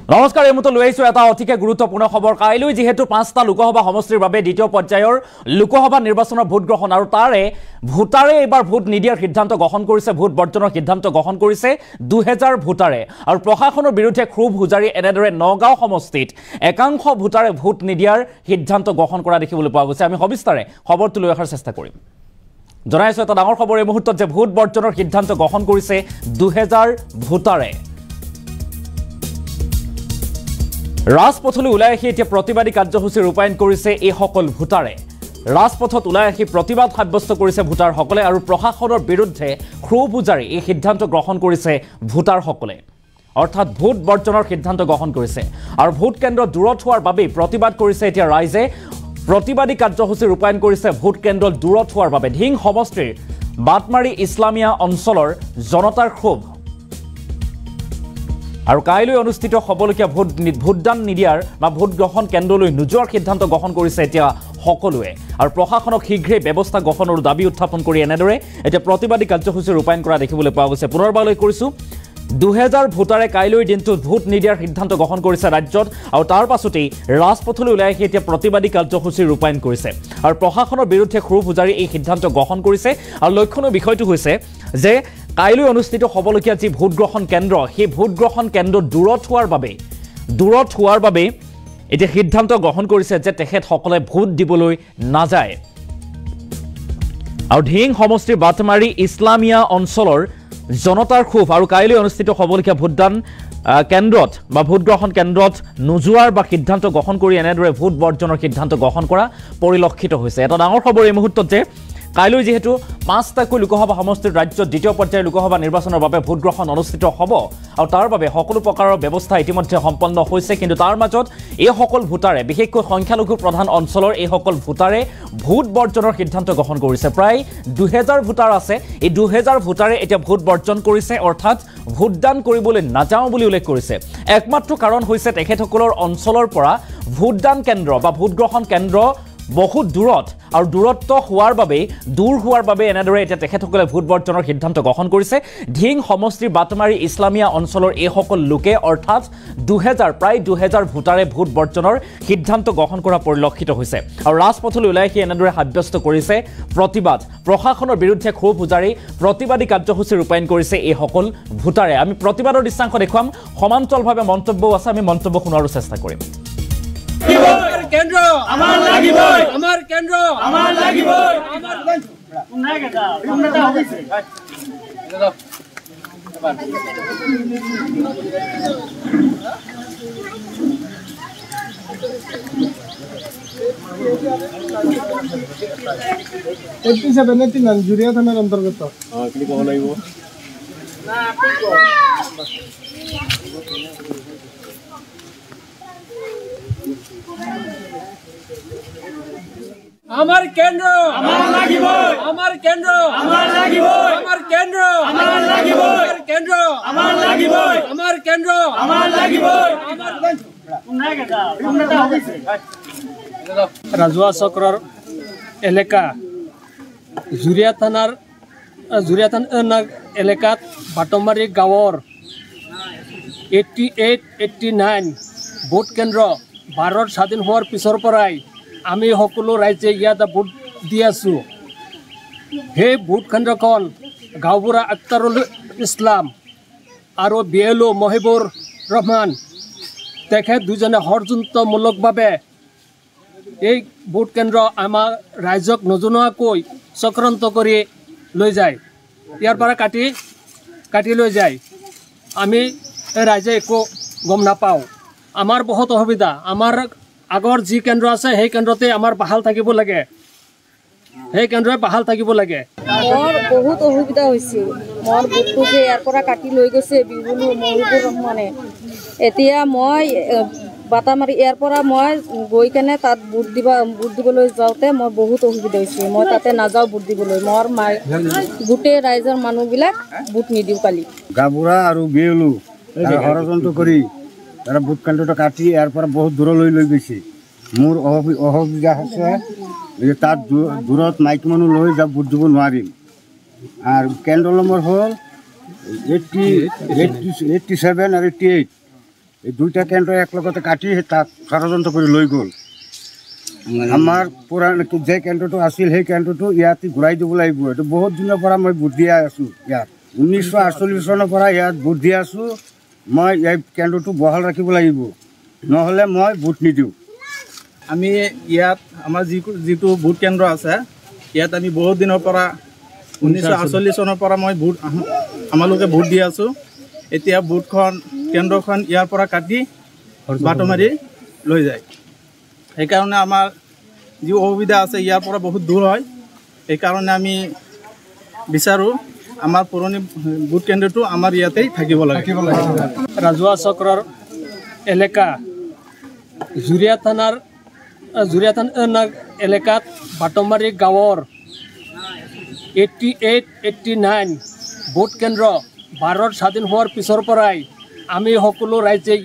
নমস্কাৰ এই মুহূৰ্তত লৈ আহিছোঁ এটা অতিকে গুৰুত্বপূৰ্ণ খবৰ। কাইলৈ যিহেতু 5টা লোকসভা সমষ্টিৰ বাবে দ্বিতীয় পৰ্যায়ৰ লোকসভা নিৰ্বাচনৰ ভোট গ্ৰহণ আৰু তাৰে ভোটাৰে এইবাৰ ভোট নিদিয়াৰ সিদ্ধান্ত গ্ৰহণ কৰিছে, ভোট বৰ্জনৰ সিদ্ধান্ত গ্ৰহণ কৰিছে 2000 ভোটাৰে। আৰু প্ৰশাসনৰ বিৰুদ্ধে ক্ষোভ হুজাৰি এনেদৰে নগাঁও সমষ্টিত একাংশ ভোটাৰে ভোট নিদিয়াৰ সিদ্ধান্ত গ্ৰহণ কৰা দেখিবলৈ পোৱা গৈছে। আমি সবিস্তাৰে খবৰটো লৈ অহাৰ চেষ্টা কৰিম। জনাইছোঁ এটা ডাঙৰ খবৰ এই মুহূৰ্তত যে ভোট বৰ্জনৰ সিদ্ধান্ত গ্ৰহণ কৰিছে 2000 ভোটাৰে। ৰাজপথলৈ ওলাই আহি এতিয়া প্ৰতিবাদী কাৰ্যসূচী ৰূপায়ণ কৰিছে এইসকল ভোটাৰে। ৰাজপথত ওলাই আহি প্ৰতিবাদ সাব্যস্ত কৰিছে ভোটাৰসকলে আৰু প্ৰশাসনৰ বিৰুদ্ধে ক্ষোভ হুজাৰি এই সিদ্ধান্ত গ্ৰহণ কৰিছে ভোটাৰসকলে। অৰ্থাৎ ভোট বৰ্জনৰ সিদ্ধান্ত গ্ৰহণ কৰিছে আৰু ভোট কেন্দ্ৰ দূৰত হোৱাৰ বাবেই প্ৰতিবাদ কৰিছে এতিয়া ৰাইজে। প্ৰতিবাদী কাৰ্যসূচী ৰূপায়ণ কৰিছে ভোট কেন্দ্ৰ দূৰত হোৱাৰ বাবে। ধিং সমষ্টিৰ বাটমাৰী ইছলামিয়া অঞ্চলৰ জনতাৰ ক্ষোভ আৰু কাইলৈ অনুষ্ঠিত হ'বলগীয়া ভোটদান নিদিয়াৰ বা ভোট গ্ৰহণ কেন্দ্ৰলৈ নোযোৱাৰ সিদ্ধান্ত গ্ৰহণ কৰিছে এতিয়া সকলোৱে। আৰু প্ৰশাসনক শীঘ্ৰেই ব্যৱস্থা গ্ৰহণৰ দাবী উত্থাপন কৰি এনেদৰে এতিয়া প্ৰতিবাদী কাৰ্যসূচী ৰূপায়ণ কৰা দেখিবলৈ পোৱা গৈছে। পুনৰবাৰলৈ কৰিছোঁ 2000 ভোটাৰে কাইলৈৰ দিনটোত ভোট নিদিয়াৰ সিদ্ধান্ত গ্ৰহণ কৰিছে ৰাজ্যত আৰু তাৰ পাছতেই ৰাজপথলৈ ওলাই আহি এতিয়া প্ৰতিবাদী কাৰ্যসূচী ৰূপায়ণ কৰিছে আৰু প্ৰশাসনৰ বিৰুদ্ধে ক্ষোভ হুজাৰি এই সিদ্ধান্ত গ্ৰহণ কৰিছে। আৰু লক্ষণীয় বিষয়টো হৈছে যে কাইলৈ অনুষ্ঠিত হ'বলগীয়া যি ভোট গ্ৰহণ কেন্দ্ৰ, সেই ভোট গ্ৰহণ কেন্দ্ৰ দূৰত হোৱাৰ বাবে এতিয়া সিদ্ধান্ত গ্ৰহণ কৰিছে যে তেখেতসকলে ভোট দিবলৈ নাযায়। আৰু ধিং সমষ্টিৰ বাটমাৰী ইছলামিয়া অঞ্চলৰ জনতাৰ ক্ষোভ আৰু কাইলৈ অনুষ্ঠিত হ'বলগীয়া ভোটদান কেন্দ্ৰত বা ভোট গ্ৰহণ কেন্দ্ৰত নোযোৱাৰ বা সিদ্ধান্ত গ্ৰহণ কৰি এনেদৰে ভোট বৰ্জনৰ সিদ্ধান্ত গ্ৰহণ কৰা পৰিলক্ষিত হৈছে। এটা ডাঙৰ খবৰ এই মুহূৰ্তত যে কাইলৈ যিহেতু 5টাকৈ লোকসভা সমষ্টিৰ ৰাজ্যত দ্বিতীয় পৰ্যায়ৰ লোকসভা নিৰ্বাচনৰ বাবে ভোট গ্ৰহণ অনুষ্ঠিত হ'ব আৰু তাৰ বাবে সকলো প্ৰকাৰৰ ব্যৱস্থা ইতিমধ্যে সম্পন্ন হৈছে। কিন্তু তাৰ মাজত এইসকল ভোটাৰে, বিশেষকৈ সংখ্যালঘু প্ৰধান অঞ্চলৰ এইসকল ভোটাৰে ভোট বৰ্জনৰ সিদ্ধান্ত গ্ৰহণ কৰিছে। প্ৰায় 2000 ভোটাৰ আছে। এই 2000 ভোটাৰে এতিয়া ভোট বৰ্জন কৰিছে, অৰ্থাৎ ভোটদান কৰিবলৈ নাযাওঁ বুলি উল্লেখ কৰিছে। একমাত্ৰ কাৰণ হৈছে তেখেতসকলৰ অঞ্চলৰ পৰা ভোটদান কেন্দ্ৰ বা ভোট গ্ৰহণ কেন্দ্ৰ বহুত দূৰত আৰু দূৰ হোৱাৰ বাবে এনেদৰে এতিয়া তেখেতসকলে ভোট বৰ্জনৰ সিদ্ধান্ত গ্ৰহণ কৰিছে। ধিং সমষ্টিৰ বাটমাৰী ইছলামিয়া অঞ্চলৰ এইসকল লোকে অৰ্থাৎ প্ৰায় 2000 ভোটাৰে ভোট বৰ্জনৰ সিদ্ধান্ত গ্ৰহণ কৰা পৰিলক্ষিত হৈছে আৰু ৰাজপথলৈ ওলাই আহি এনেদৰে সাব্যস্ত কৰিছে প্ৰতিবাদ। প্ৰশাসনৰ বিৰুদ্ধে ক্ষোভ হুজাৰি প্ৰতিবাদী কাৰ্যসূচী ৰূপায়ণ কৰিছে এইসকল ভোটাৰে। আমি প্ৰতিবাদৰ দৃশ্যাংশ দেখুৱাম, সমান্তৰালভাৱে মন্তব্যও আছে, আমি মন্তব্য শুনোৱাৰো চেষ্টা কৰিম। কেন্দ্র আমার লাগিবই, আমার কেন্দ্র আমার লাগিবই, আমার জুরিয়া থানার অন্তর্গত আমার কেন্দ্র আমার লাগিবই, আমার কেন্দ্র আমার লাগিবই, আমার কেন্দ্র আমার লাগিবই, আমার কেন্দ্র আমার লাগিবই, আমার কেন্দ্র আমার লাগিবই, আমার রাজুয়া চক্ৰৰ এলেকা জুৰিয়া থানাৰ এলেকাত বাটমাৰী গাঁৱৰ 88-89 ভোট কেন্দ্ৰ ভাৰত স্বাধীন হোৱাৰ পিছৰ পৰাই আমি সকলো ৰাইজে ইয়াত ভোট দি আছোঁ। সেই ভোট কেন্দ্ৰখন গাঁওবুঢ়া আখতাৰুল ইছলাম আৰু BLO মহিবুৰ ৰহমান তেখেত দুজনে ষড়যন্ত্ৰমূলকভাৱে এই ভোট কেন্দ্ৰ আমাৰ ৰাইজক নজনোৱাকৈ চক্ৰান্ত কৰি লৈ যায়, ইয়াৰ পৰা কাটি লৈ যায়। আমি ৰাইজে একো গম নাপাওঁ। আমাৰ বহুত অসুবিধা। আমাৰ আগৰ যি কেন্দ্ৰ আছে সেই কেন্দ্ৰতে আমাৰ বাহাল থাকিব লাগে, সেই কেন্দ্ৰই বাহাল থাকিব লাগে। মোৰ বহুত অসুবিধা হৈছিল। মোৰ ভোটটো যে ইয়াৰ পৰা কাটি লৈ গৈছে মহিবুৰ ৰহমানে। এতিয়া মই বাটামাৰী ইয়াৰ পৰা মই গৈ কেনে তাত ভোট দিবলৈ যাওঁতে মই বহুত অসুবিধা হৈছে। মই তাতে নাযাওঁ ভোট দিবলৈ। মোৰ গোটেই ৰাইজৰ মানুহবিলাক ভোট নিদিওঁ কালি। গাঁওবুঢ়া আৰু BLO ষড়যন্ত্ৰ কৰি তাৰা ভোট কেন্দ্ৰটা কাটি ইয়াৰ পৰ বহুত দূৰলৈ লৈ গৈছে। মোৰ অসুবিধা আছে যে তাত দূৰত মাইকী মানুহ লৈ যা ভোট দিব নোৱাৰিম। আৰু কেন্দ্ৰ নম্বৰ হ'ল 87 আৰু 88 এই দুইটা কেন্দ্ৰ একলগতে কাটি তাত ষড়যন্ত্ৰ কৰি লৈ গ'ল। আমাৰ পুৰাণ যে কেন্দ্ৰটো আছিল সেই কেন্দ্ৰটো ইয়াত ঘূৰাই দিব লাগিব। এইটো বহুত দিনৰ পৰা মই ভোট দিয়া আছোঁ ইয়াত। 1948 চনৰ পৰা ইয়াত ভোট দি আছোঁ। মই এই কেন্দ্ৰটো বহাল ৰাখিব লাগিব, নহ'লে মই ভোট নিদিওঁ। আমি ইয়াত আমাৰ যিটো ভোট কেন্দ্ৰ আছে ইয়াত আমি বহুত দিনৰ পৰা 1948 চনৰ পৰা মই আমালোকে ভোট দি আছোঁ। এতিয়া কেন্দ্ৰখন ইয়াৰ পৰা কাটি বাট মাৰি লৈ যায়। সেইকাৰণে আমাৰ যি অসুবিধা আছে ইয়াৰ পৰা বহুত দূৰ হয়। সেইকাৰণে আমি বিচাৰোঁ আমাৰ পুৰণি ভোট কেন্দ্ৰটো আমাৰ ইয়াতেই থাকিব লাগে। ৰাজহুৱা চক্ৰৰ এলেকা জুৰিয়া থানাৰ এলেকাত বাটমাৰী গাঁৱৰ 88-89 ভোট কেন্দ্ৰ ভাৰত স্বাধীন হোৱাৰ পিছৰ পৰাই আমি সকলো ৰাইজে